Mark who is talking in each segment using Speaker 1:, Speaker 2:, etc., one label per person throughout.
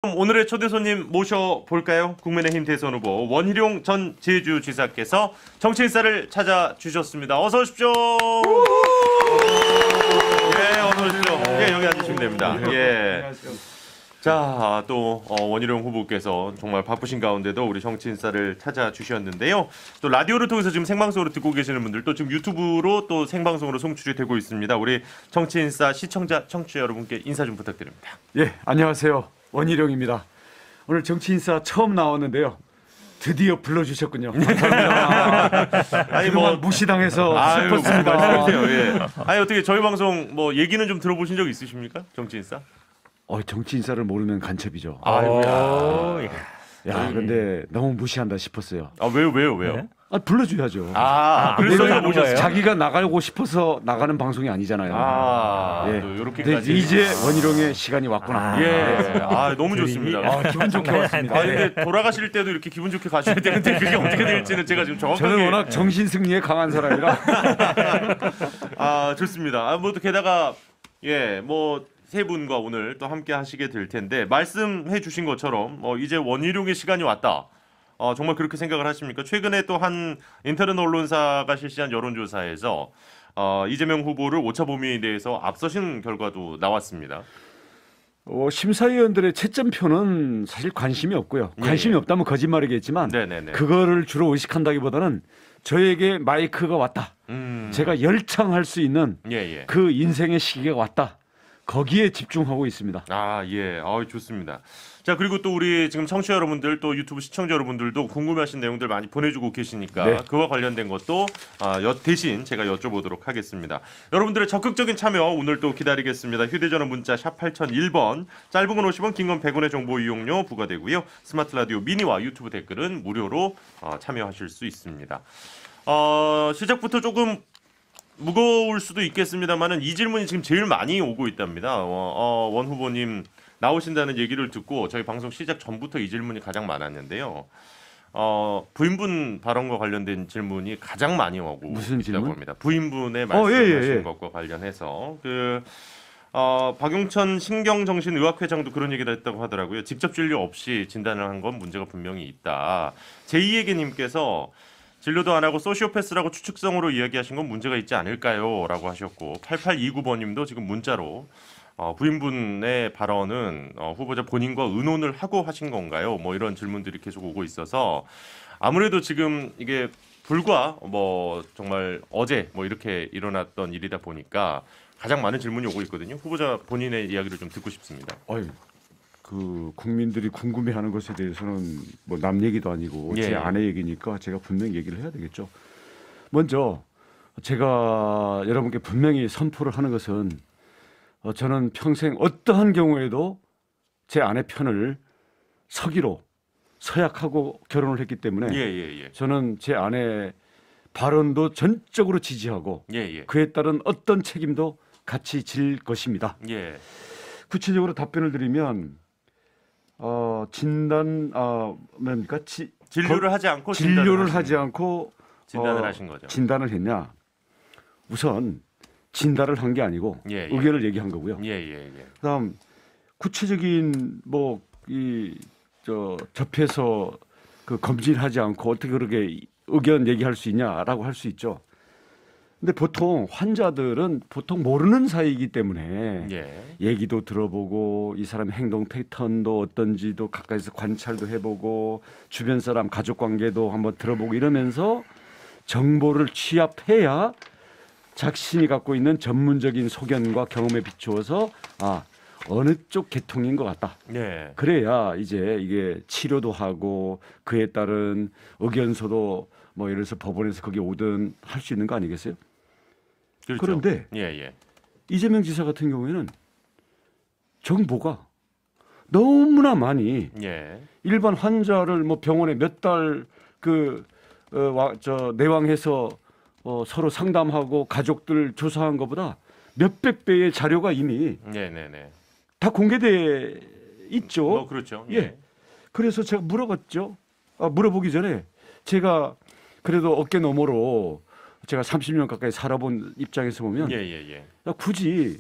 Speaker 1: 그럼 오늘의 초대 손님 모셔볼까요? 국민의힘 대선 후보 원희룡 전 제주지사께서 정치인사를 찾아주셨습니다. 어서 오십시오. 예, 어서 오십시오. 예, 여기 앉으시면 됩니다. 예. 자, 또 원희룡 후보께서 정말 바쁘신 가운데도 우리 정치인사를 찾아주셨는데요. 또 라디오를 통해서 지금 생방송으로 듣고 계시는 분들, 또 지금 유튜브로 또 생방송으로 송출이 되고 있습니다. 우리 정치인사 시청자, 청취자 여러분께 인사 좀 부탁드립니다.
Speaker 2: 예, 안녕하세요. 원희룡입니다. 오늘 정치인사 처음 나왔는데요. 드디어 불러주셨군요. 감사합니다.
Speaker 1: 아니 뭐
Speaker 2: 무시당해서
Speaker 1: 아유,
Speaker 2: 싶었습니다.
Speaker 1: 말씀하세요. 예. 아니 어떻게 저희 방송 뭐 얘기는 좀 들어보신 적 있으십니까? 정치인사?
Speaker 2: 정치인사를 모르면 간첩이죠.
Speaker 1: 아유야.
Speaker 2: 야, 근데 너무 무시한다 싶었어요.
Speaker 1: 아 왜요?
Speaker 3: 네?
Speaker 2: 불러줘야죠.
Speaker 1: 그래서
Speaker 2: 내가
Speaker 1: 모셨어요.
Speaker 2: 자기가 나가고 싶어서 나가는 방송이 아니잖아요.
Speaker 1: 또
Speaker 2: 근데
Speaker 1: 이렇게까지.
Speaker 2: 이제 원희룡의 시간이 왔구나.
Speaker 1: 예. 너무 좋습니다.
Speaker 2: 기분 좋게 왔습니다.
Speaker 1: 근데 돌아가실 때도 이렇게 기분 좋게 가셔야 되는데 그게 어떻게 될지는 제가 지금 정확하게.
Speaker 2: 저는 워낙 정신 승리에 강한 사람이라.
Speaker 1: 좋습니다. 뭐 또 게다가 뭐. 세 분과 오늘 또 함께 하시게 될 텐데 말씀해 주신 것처럼 이제 원희룡의 시간이 왔다. 정말 그렇게 생각을 하십니까? 최근에 또 한 인터넷 언론사가 실시한 여론조사에서 이재명 후보를 오차 범위에 대해서 앞서신 결과도 나왔습니다.
Speaker 2: 심사위원들의 채점표는 사실 관심이 없고요. 관심이 없다면 거짓말이겠지만
Speaker 1: 네네네.
Speaker 2: 그거를 주로 의식한다기보다는 저에게 마이크가 왔다. 제가 열창할 수 있는 그 인생의 시기가 왔다. 거기에 집중하고 있습니다.
Speaker 1: 좋습니다. 자, 그리고 또 우리 지금 청취자 여러분들 또 유튜브 시청자 여러분들도 궁금해하신 내용들 많이 보내주고 계시니까 그와 관련된 것도 대신 제가 여쭤보도록 하겠습니다. 여러분들의 적극적인 참여 오늘 또 기다리겠습니다. 휴대전화 문자 샵 8001번, 짧은 건 50원, 긴 건 100원의 정보 이용료 부과되고요. 스마트 라디오 미니와 유튜브 댓글은 무료로 참여하실 수 있습니다. 시작부터 조금 무거울 수도 있겠습니다만은 이 질문이 지금 제일 많이 오고 있답니다. 원 후보님 나오신다는 얘기를 듣고 저희 방송 시작 전부터 이 질문이 가장 많았는데요. 부인분 발언과 관련된 질문이 가장 많이 오고
Speaker 2: 무슨
Speaker 1: 있다고
Speaker 2: 질문?
Speaker 1: 합니다. 부인분의 말씀하신 것과 관련해서 박용천 신경정신의학회장도 그런 얘기를 했다고 하더라고요. 직접 진료 없이 진단을 한 건 문제가 분명히 있다. 제2에게님께서 진료도 안 하고 소시오패스라고 추측성으로 이야기하신 건 문제가 있지 않을까요? 라고 하셨고 8829번님도 지금 문자로 부인분의 발언은 후보자 본인과 의논을 하고 하신 건가요? 뭐 이런 질문들이 계속 오고 있어서 아무래도 지금 이게 불과 정말 어제 이렇게 일어났던 일이다 보니까 가장 많은 질문이 오고 있거든요. 후보자 본인의 이야기를 좀 듣고 싶습니다.
Speaker 2: 국민들이 궁금해하는 것에 대해서는 남 얘기도 아니고 제 아내 얘기니까 제가 분명히 얘기를 해야 되겠죠. 먼저 제가 여러분께 분명히 선포를 하는 것은 저는 평생 어떠한 경우에도 제 아내 편을 서기로 서약하고 결혼을 했기 때문에 저는 제 아내 발언도 전적으로 지지하고 그에 따른 어떤 책임도 같이 질 것입니다. 구체적으로 답변을 드리면 뭡니까?
Speaker 1: 진료를 하지 않고 진단을 하신 거죠.
Speaker 2: 진단을 했냐? 우선 진단을 한 게 아니고 의견을 얘기한 거고요. 그다음 구체적인 접해서 검진하지 않고 어떻게 그렇게 의견 얘기할 수 있냐라고 할 수 있죠. 근데 보통 환자들은 모르는 사이이기 때문에 얘기도 들어보고 이 사람의 행동 패턴도 어떤지도 가까이서 관찰도 해보고 주변 사람 가족 관계도 한번 들어보고 이러면서 정보를 취합해야 자신이 갖고 있는 전문적인 소견과 경험에 비추어서 어느 쪽 계통인 것 같다. 그래야 이제 이게 치료도 하고 그에 따른 의견서도 예를 들어서 법원에서 거기 오든 할 수 있는 거 아니겠어요?
Speaker 1: 그렇죠.
Speaker 2: 그런데 이재명 지사 같은 경우에는 정보가 너무나 많이 일반 환자를 병원에 몇 달 내왕해서 서로 상담하고 가족들 조사한 것보다 몇백 배의 자료가 이미 다 공개돼 있죠.
Speaker 1: 그렇죠.
Speaker 2: 그래서 제가 물어봤죠. 물어보기 전에 제가 그래도 어깨 너머로 제가 30년 가까이 살아본 입장에서 보면 굳이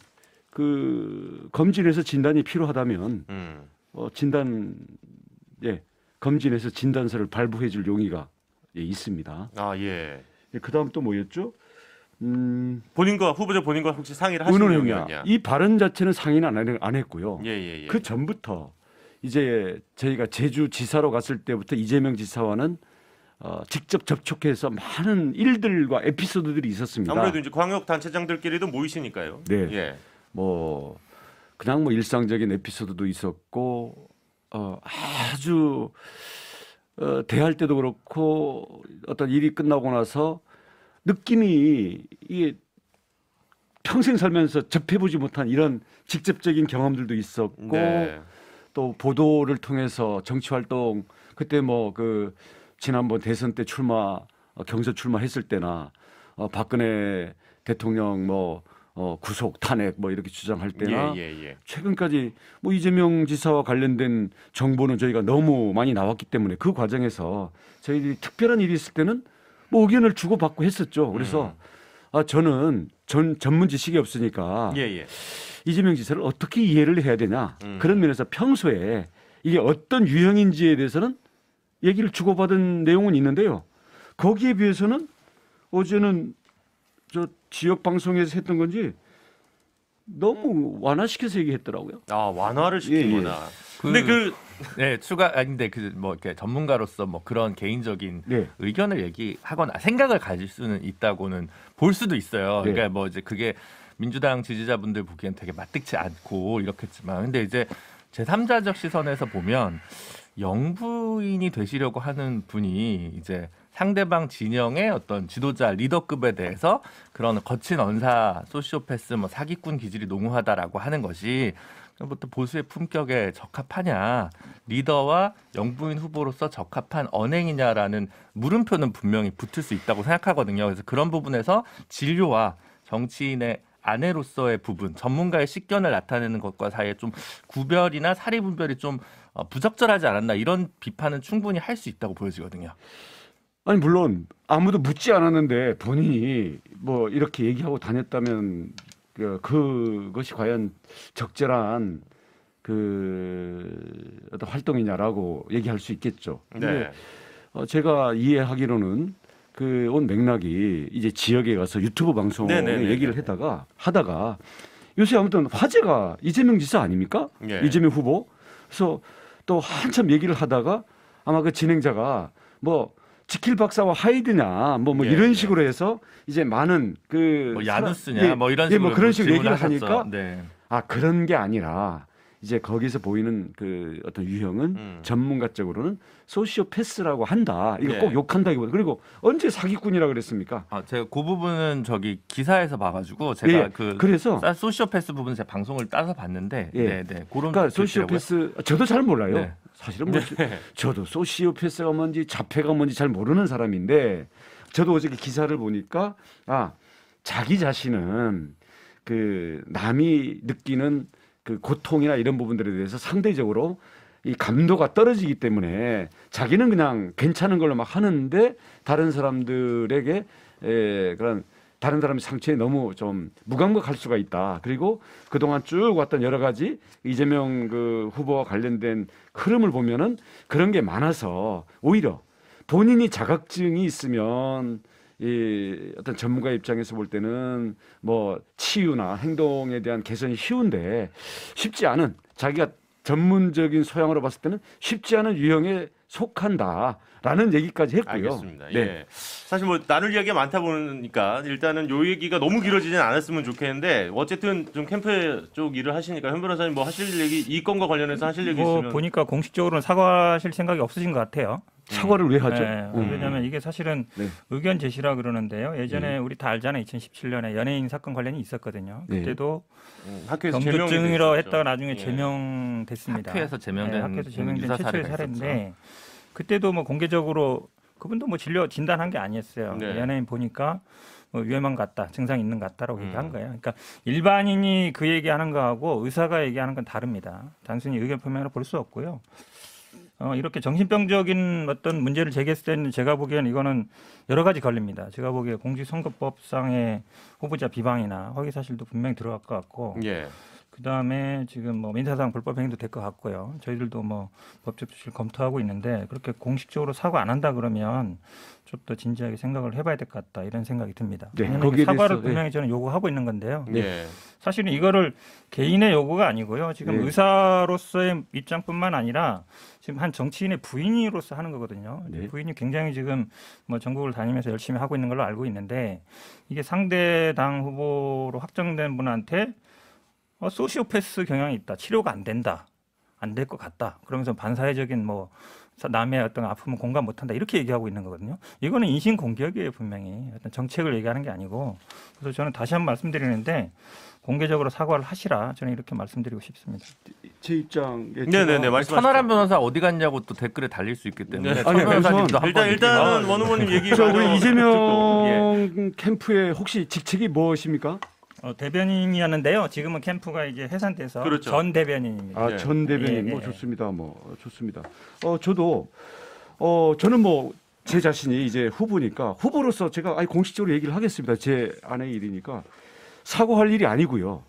Speaker 2: 검진에서 진단이 필요하다면 진단 검진해서 진단서를 발부해줄 용의가 있습니다.
Speaker 1: 아 예.
Speaker 2: 그다음 또 뭐였죠?
Speaker 1: 본인과 후보자 본인과 혹시 상의를 하신 내용이었냐?
Speaker 2: 이 발언 자체는 상의는 안 했고요.
Speaker 1: 예.
Speaker 2: 그 전부터 이제 저희가 제주지사로 갔을 때부터 이재명 지사와는 직접 접촉해서 많은 일들과 에피소드들이 있었습니다.
Speaker 1: 아무래도 이제 광역 단체장들끼리도 모이시니까요.
Speaker 2: 네.
Speaker 1: 예.
Speaker 2: 그냥 일상적인 에피소드도 있었고 아주 대할 때도 그렇고 어떤 일이 끝나고 나서 느낌이 이게 평생 살면서 접해보지 못한 이런 직접적인 경험들도 있었고
Speaker 1: 네.
Speaker 2: 또 보도를 통해서 정치 활동 그때 지난번 대선 때 경선 출마했을 때나 박근혜 대통령 구속 탄핵 이렇게 주장할 때나
Speaker 1: 예.
Speaker 2: 최근까지 이재명 지사와 관련된 정보는 저희가 너무 많이 나왔기 때문에 그 과정에서 저희들이 특별한 일이 있을 때는 의견을 주고받고 했었죠. 그래서 저는 전문 지식이 없으니까
Speaker 1: 예.
Speaker 2: 이재명 지사를 어떻게 이해를 해야 되냐 그런 면에서 평소에 이게 어떤 유형인지에 대해서는 얘기를 주고받은 내용은 있는데요. 거기에 비해서는 어제는 저 지역 방송에서 했던 건지 너무 완화시켜서 얘기했더라고요.
Speaker 1: 아 완화를 시키거나. 근데
Speaker 3: 근데 이렇게 전문가로서 그런 개인적인 의견을 얘기하거나 생각을 가질 수는 있다고는 볼 수도 있어요. 그러니까 이제 그게 민주당 지지자분들 보기엔 되게 마뜩치 않고 이렇겠지만, 근데 이제 제3자적 시선에서 보면 영부인이 되시려고 하는 분이 이제 상대방 진영의 어떤 지도자 리더급에 대해서 그런 거친 언사, 소시오패스, 사기꾼 기질이 농후하다라고 하는 것이 부터 보수의 품격에 적합하냐, 리더와 영부인 후보로서 적합한 언행이냐라는 물음표는 분명히 붙을 수 있다고 생각하거든요. 그래서 그런 부분에서 진료와 정치인의 아내로서의 부분, 전문가의 식견을 나타내는 것과 사이에 좀 구별이나 사리 분별이 좀 부적절하지 않았나, 이런 비판은 충분히 할 수 있다고 보여지거든요.
Speaker 2: 아니 물론 아무도 묻지 않았는데 본인이 이렇게 얘기하고 다녔다면 그것이 과연 적절한 어떤 활동이냐라고 얘기할 수 있겠죠. 근데 제가 이해하기로는 온 맥락이 이제 지역에 가서 유튜브 방송에 얘기를 하다가 요새 아무튼 화제가 이재명 지사 아닙니까? 이재명 후보. 그래서 또 한참 얘기를 하다가 아마 그 진행자가 지킬 박사와 하이드냐 이런 식으로 해서 이제 많은
Speaker 3: 야누스냐 이런 식으로
Speaker 2: 그런 식으로 얘기를
Speaker 3: 하셨죠.
Speaker 2: 하니까 그런 게 아니라 이제 거기서 보이는 어떤 유형은 전문가적으로는 소시오패스라고 한다. 이거 꼭 욕한다기보다. 그리고 언제 사기꾼이라 그랬습니까?
Speaker 3: 제가 그 부분은 저기 기사에서 봐가지고 제가
Speaker 2: 그래서
Speaker 3: 소시오패스 부분은 제가 방송을 따서 봤는데,
Speaker 2: 그러니까 소시오패스 저도 잘 몰라요. 사실은 저도 소시오패스가 뭔지 자폐가 뭔지 잘 모르는 사람인데, 저도 어저께 기사를 보니까 자기 자신은 남이 느끼는 고통이나 이런 부분들에 대해서 상대적으로 이 감도가 떨어지기 때문에 자기는 그냥 괜찮은 걸로 막 하는데 다른 사람들에게 그런 다른 사람의 상처에 너무 좀 무감각할 수가 있다. 그리고 그동안 쭉 왔던 여러 가지 이재명 후보와 관련된 흐름을 보면은 그런 게 많아서 오히려 본인이 자격증이 있으면 어떤 전문가 입장에서 볼 때는 치유나 행동에 대한 개선이 쉬운데 쉽지 않은, 자기가 전문적인 소양으로 봤을 때는 쉽지 않은 유형에 속한다라는 얘기까지 했고요.
Speaker 1: 알겠습니다. 사실 나눌 이야기가 많다 보니까 일단은 요 얘기가 너무 길어지진 않았으면 좋겠는데, 어쨌든 좀 캠프 쪽 일을 하시니까 현 변호사님 하실 얘기, 이 건과 관련해서 하실 얘기 있으면.
Speaker 4: 보니까 공식적으로는 사과하실 생각이 없으신 것 같아요.
Speaker 2: 사과를 왜 하죠?
Speaker 4: 왜냐하면 이게 사실은 의견 제시라 그러는데요. 예전에 우리 다 알잖아요. 2017년에 연예인 사건 관련이 있었거든요. 그때도 경조증이라고 했다가 나중에 제명됐습니다.
Speaker 3: 학회에서 제명된
Speaker 4: 학회에서 제명된 최초의 사례인데, 그때도 공개적으로 그분도 진단한 게 아니었어요. 연예인 보니까 위험한 것 같다, 증상 있는 것 같다라고 얘기한 거예요. 그러니까 일반인이 그 얘기하는 거하고 의사가 얘기하는 건 다릅니다. 단순히 의견 표명으로 볼 수 없고요. 이렇게 정신병적인 어떤 문제를 제기했을 때는 제가 보기에는 이거는 여러 가지 걸립니다. 제가 보기에 공직선거법상의 후보자 비방이나 허위 사실도 분명히 들어갈 것 같고, 그다음에 지금 뭐 민사상 불법 행위도 될 것 같고요. 저희들도 뭐 법적 조치를 검토하고 있는데 그렇게 공식적으로 사과 안 한다 그러면 좀 더 진지하게 생각을 해봐야 될 것 같다 이런 생각이 듭니다.
Speaker 2: 네,
Speaker 4: 거기에 사과를
Speaker 2: 대해서,
Speaker 4: 분명히 저는 요구하고 있는 건데요.
Speaker 1: 네.
Speaker 4: 사실은 이거를 개인의 요구가 아니고요. 지금
Speaker 2: 네.
Speaker 4: 의사로서의 입장뿐만 아니라 지금 한 정치인의 부인으로서 하는 거거든요.
Speaker 2: 네.
Speaker 4: 부인이 굉장히 지금 뭐 전국을 다니면서 열심히 하고 있는 걸로 알고 있는데 이게 상대 당 후보로 확정된 분한테 소시오패스 경향이 있다. 치료가 안 된다. 안 될 것 같다. 그러면서 반사회적인 뭐 남의 어떤 아픔을 공감 못한다. 이렇게 얘기하고 있는 거거든요. 이거는 인신공격이에요. 분명히. 어떤 정책을 얘기하는 게 아니고. 그래서 저는 다시 한번 말씀드리는데 공개적으로 사과를 하시라. 저는 이렇게 말씀드리고 싶습니다.
Speaker 2: 제 입장에
Speaker 1: 네네네 말씀하시죠.
Speaker 3: 천하람 변호사 어디 갔냐고 또 댓글에 달릴 수 있기 때문에
Speaker 1: 네.
Speaker 3: 천 변호사님도
Speaker 1: 일단은 원 후보님 얘기
Speaker 2: 저 우리 이재명
Speaker 1: 예.
Speaker 2: 캠프에 혹시 직책이 무엇입니까?
Speaker 4: 대변인이었는데요. 지금은 캠프가 이제 해산돼서
Speaker 1: 그렇죠.
Speaker 4: 전 대변인입니다.
Speaker 2: 아,
Speaker 1: 예.
Speaker 2: 전 대변인
Speaker 4: 예,
Speaker 2: 뭐
Speaker 4: 예.
Speaker 2: 좋습니다. 뭐 좋습니다. 저도 저는 뭐 제 자신이 이제 후보니까 후보로서 제가 공식적으로 얘기를 하겠습니다. 제 아내의 일이니까 사과할 일이 아니고요.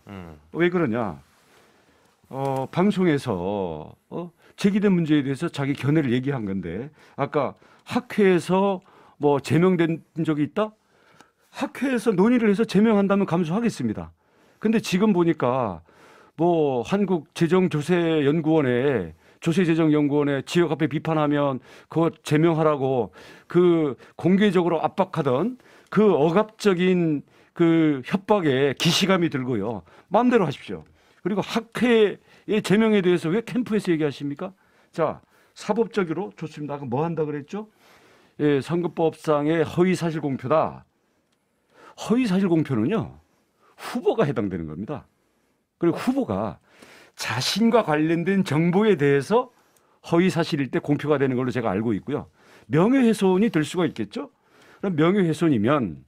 Speaker 2: 왜 그러냐? 방송에서 제기된 문제에 대해서 자기 견해를 얘기한 건데 아까 학회에서 뭐 제명된 적이 있다? 학회에서 논의를 해서 제명한다면 감수하겠습니다. 근데 지금 보니까 뭐 한국재정조세연구원에 조세재정연구원에 지역 앞에 비판하면 그거 제명하라고 그 공개적으로 압박하던 그 억압적인 그 협박에 기시감이 들고요. 마음대로 하십시오. 그리고 학회의 제명에 대해서 왜 캠프에서 얘기하십니까? 자, 사법적으로 좋습니다. 아까 뭐 한다 그랬죠? 예, 선거법상의 허위사실 공표다. 허위사실 공표는요. 후보가 해당되는 겁니다. 그리고 후보가 자신과 관련된 정보에 대해서 허위사실일 때 공표가 되는 걸로 제가 알고 있고요. 명예훼손이 될 수가 있겠죠. 그럼 명예훼손이면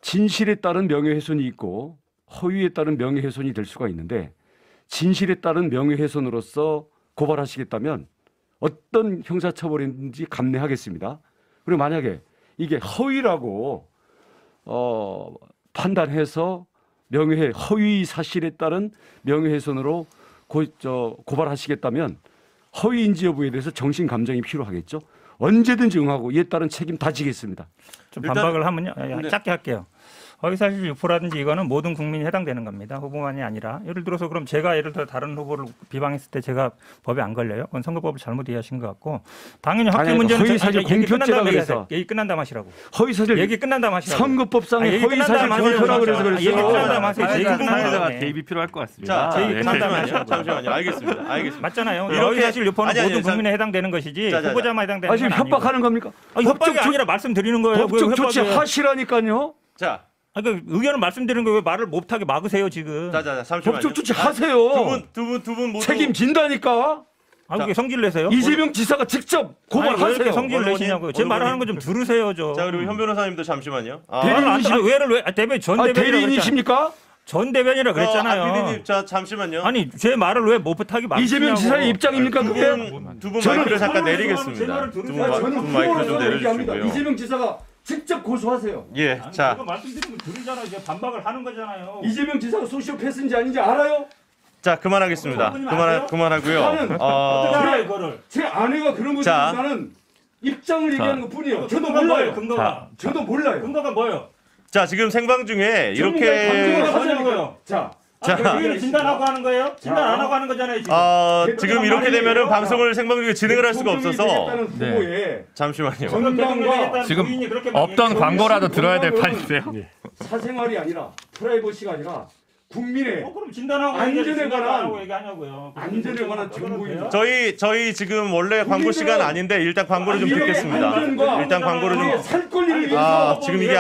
Speaker 2: 진실에 따른 명예훼손이 있고 허위에 따른 명예훼손이 될 수가 있는데 진실에 따른 명예훼손으로서 고발하시겠다면 어떤 형사처벌인지 감내하겠습니다. 그리고 만약에 이게 허위라고 판단해서 허위 사실에 따른 명예훼손으로 고발하시겠다면 허위인지 여부에 대해서 정신 감정이 필요하겠죠. 언제든지 응하고 이에 따른 책임 다 지겠습니다.
Speaker 4: 좀 반박을 하면요.
Speaker 1: 네.
Speaker 4: 짧게 할게요. 허위사실 유포라든지 이거는 모든 국민이 해당되는 겁니다. 후보만이 아니라. 예를 들어서 그럼 제가 예를 들어 다른 후보를 비방했을 때 제가 법에 안 걸려요? 그건 선거법을 잘못 이해하신 것 같고 당연히 학교 문제는
Speaker 2: 허위사실 공표죄라 그래서
Speaker 4: 얘기 끝난 다음 하시라고.
Speaker 2: 허위사실
Speaker 4: 얘기 끝난 다음 하시라고.
Speaker 2: 선거법상의 허위사실 공표라 그래서 그랬어요.
Speaker 4: 얘기 끝난 다음 하세요.
Speaker 3: 사회자가 대입이 필요할 것 같습니다.
Speaker 1: 자,
Speaker 4: 얘기 끝난 다음 하시라고.
Speaker 1: 잠시만요. 알겠습니다.
Speaker 4: 맞잖아요.
Speaker 1: 이렇게-
Speaker 4: 허위사실 유포는
Speaker 1: 아니,
Speaker 4: 모든 국민에 해당되는 것이지
Speaker 1: 자.
Speaker 4: 후보자만 해당되는 건
Speaker 2: 지금
Speaker 4: 아니고.
Speaker 2: 협박하는 겁니까?
Speaker 4: 협박이 아니라 말씀드리는 거예요.
Speaker 2: 법적 조치 하시라니까요.
Speaker 1: 자,
Speaker 4: 그러니까 의견을 말씀드리는 거예요. 왜 말을 못하게 막으세요 지금?
Speaker 1: 잠시만요.
Speaker 2: 법적 조치 하세요.
Speaker 1: 두 분 모두
Speaker 2: 책임진다니까.
Speaker 4: 왜 성질 내세요?
Speaker 2: 이재명 지사가 직접
Speaker 4: 왜
Speaker 2: 고발하세요.
Speaker 4: 이렇게 성질 내시냐고요? 제 말하는 거 좀 들으세요 좀.
Speaker 1: 자, 그리고 현 변호사님도 잠시만요.
Speaker 4: 대변 전 대변이라 그랬잖아요.
Speaker 2: 대리인이십니까?
Speaker 4: 전 대변이라 그랬잖아요.
Speaker 1: 피디님, 자, 잠시만요.
Speaker 4: 아니 제 말을 왜 못하게 막으시냐고.
Speaker 2: 이재명 지사의 입장입니까 그게?
Speaker 1: 두 분 마이크를 잠깐 내리겠습니다. 두 분 마이크를 좀 내려주시고요.
Speaker 2: 이재명 지사가 직접 고소하세요.
Speaker 1: 예, 자,
Speaker 4: 그거 말씀드리면 들으잖아요. 이제 반박을 하는 거잖아요.
Speaker 2: 이재명 지사가 소시오패스인지 아닌지 알아요?
Speaker 1: 자, 그만하겠습니다. 그만하고요.
Speaker 4: 어떻게 알아요 이거를?
Speaker 2: 제 아내가 그런 거지
Speaker 1: 자.
Speaker 2: 나는 입장을 얘기하는 것뿐이에요. 저도
Speaker 4: 근거가
Speaker 2: 몰라요.
Speaker 4: 뭐예요? 근거가.
Speaker 2: 저도 몰라요.
Speaker 4: 근거가 뭐예요?
Speaker 1: 자, 지금 생방 중에 이렇게
Speaker 4: 하자는 거예요.
Speaker 2: 자,
Speaker 4: 의견을 진단하고 하는 거예요? 진단 안 하고 하는 거잖아요 지금.
Speaker 1: 지금 이렇게 되면은 방송을 생방 중에 진행을 할 수가 없어서
Speaker 2: 네.
Speaker 1: 잠시만요.
Speaker 2: 건강과
Speaker 3: 지금 없던 광고라도 들어야 될 판인데요.
Speaker 2: 사생활이 아니라 프라이버시가 아니라 국민의
Speaker 4: 그럼 진단하고
Speaker 2: 안전에 관한
Speaker 4: 얘기하냐고요.
Speaker 2: 안전에 관한 정보입니다.
Speaker 1: 저희 지금 원래 광고 시간 아닌데 일단 광고를 좀 듣겠습니다. 일단 광고를 좀.
Speaker 2: 살 권리를 위해서
Speaker 1: 지금 이게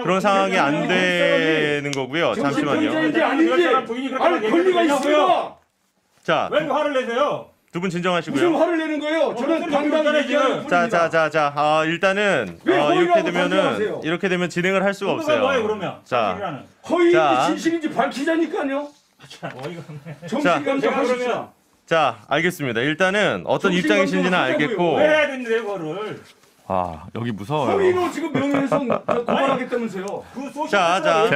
Speaker 1: 그런 상황이 안 되는 거고요. 잠시만요.
Speaker 2: 아니 권리가 있어요.
Speaker 1: 자,
Speaker 4: 왜 화를 내세요?
Speaker 1: 두 분
Speaker 2: 무슨
Speaker 1: 진정하시고요.
Speaker 2: 화를 내는 거예요? 저는 당당히 얘기하는
Speaker 1: 자, 일단은
Speaker 2: 왜
Speaker 1: 이렇게
Speaker 2: 허위라고 판단하세요?
Speaker 1: 이렇게 되면 진행을 할 수가
Speaker 4: 뭐예요
Speaker 1: 없어요.
Speaker 4: 그러면?
Speaker 1: 자,
Speaker 2: 허위인지
Speaker 1: 자.
Speaker 2: 진실인지 밝히자니까요.
Speaker 4: 어이가 없네.
Speaker 2: 정신 감정하십시오.
Speaker 1: 자, 알겠습니다. 일단은 어떤 입장이신지는 알겠고,
Speaker 4: 왜 해야 되는데요 그거를?
Speaker 3: 아 여기 무서워요.
Speaker 2: 허위로 지금 명예훼손 고발하겠다면서요.
Speaker 4: 그 소셜
Speaker 1: 자,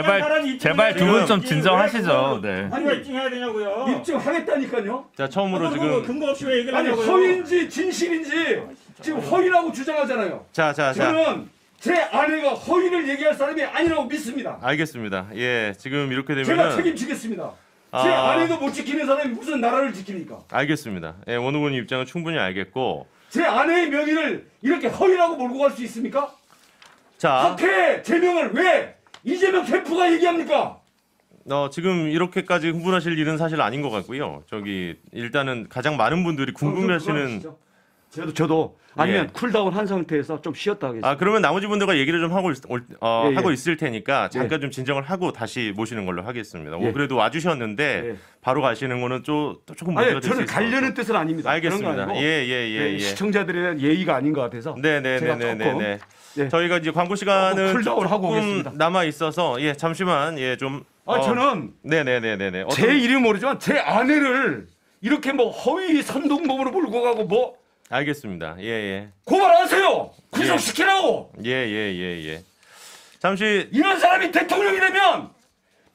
Speaker 3: 제발 두 분 좀 진정하시죠. 네.
Speaker 4: 아니 왜 입증해야 되냐고요?
Speaker 2: 입증하겠다니까요.
Speaker 1: 자, 처음으로 지금
Speaker 4: 근거 없이 왜 얘기를
Speaker 2: 아니
Speaker 4: 하냐고요?
Speaker 2: 허위인지 진실인지 지금 허위라고 주장하잖아요.
Speaker 1: 자.
Speaker 2: 저는 제 아내가 허위를 얘기할 사람이 아니라고 믿습니다.
Speaker 1: 알겠습니다. 예, 지금 이렇게
Speaker 2: 제가
Speaker 1: 되면은
Speaker 2: 책임지겠습니다. 제 아내도 못 지키는 사람이 무슨 나라를 지킵니까?
Speaker 1: 알겠습니다. 예, 원우 의원님 입장은 충분히 알겠고.
Speaker 2: 제 아내의 명의를 이렇게 허위라고 몰고 갈 수 있습니까?
Speaker 1: 자,
Speaker 2: 학회 제명을 왜 이재명 캠프가 얘기합니까?
Speaker 1: 지금 이렇게까지 흥분하실 일은 사실 아닌 것 같고요. 일단은 가장 많은 분들이 궁금해하시는.
Speaker 2: 저도 아니면 쿨다운 한 상태에서 좀 쉬었다 하겠습니다.
Speaker 1: 그러면 나머지 분들과 얘기를 좀 하고 하고
Speaker 2: 예.
Speaker 1: 있을 테니까 잠깐 좀 진정을 하고 다시 모시는 걸로 하겠습니다.
Speaker 2: 예.
Speaker 1: 그래도 와주셨는데 바로 가시는 거는 또 조금 문제가
Speaker 2: 아니,
Speaker 1: 될 수
Speaker 2: 저는
Speaker 1: 있어요.
Speaker 2: 가려는 뜻은 아닙니다.
Speaker 1: 알겠습니다. 예.
Speaker 2: 시청자들에 대한 예의가 아닌 것 같아서
Speaker 1: 네네네네네.
Speaker 2: 예.
Speaker 1: 저희가 이제 광고 시간은
Speaker 2: 쿨다운을 하고
Speaker 1: 조금
Speaker 2: 오겠습니다.
Speaker 1: 남아 있어서 잠시만 좀.
Speaker 2: 저는
Speaker 1: 네네네네네.
Speaker 2: 제 이름 모르지만 제 아내를 이렇게 뭐 허위 선동범으로 몰고 가고 뭐
Speaker 1: 알겠습니다. 예.
Speaker 2: 고발하세요. 구속시키라고.
Speaker 1: 예. 잠시
Speaker 2: 이런 사람이 대통령이 되면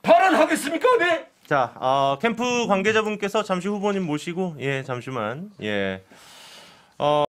Speaker 2: 발언하겠습니까? 네.
Speaker 1: 자, 캠프 관계자분께서 잠시 후보님 모시고 잠시만.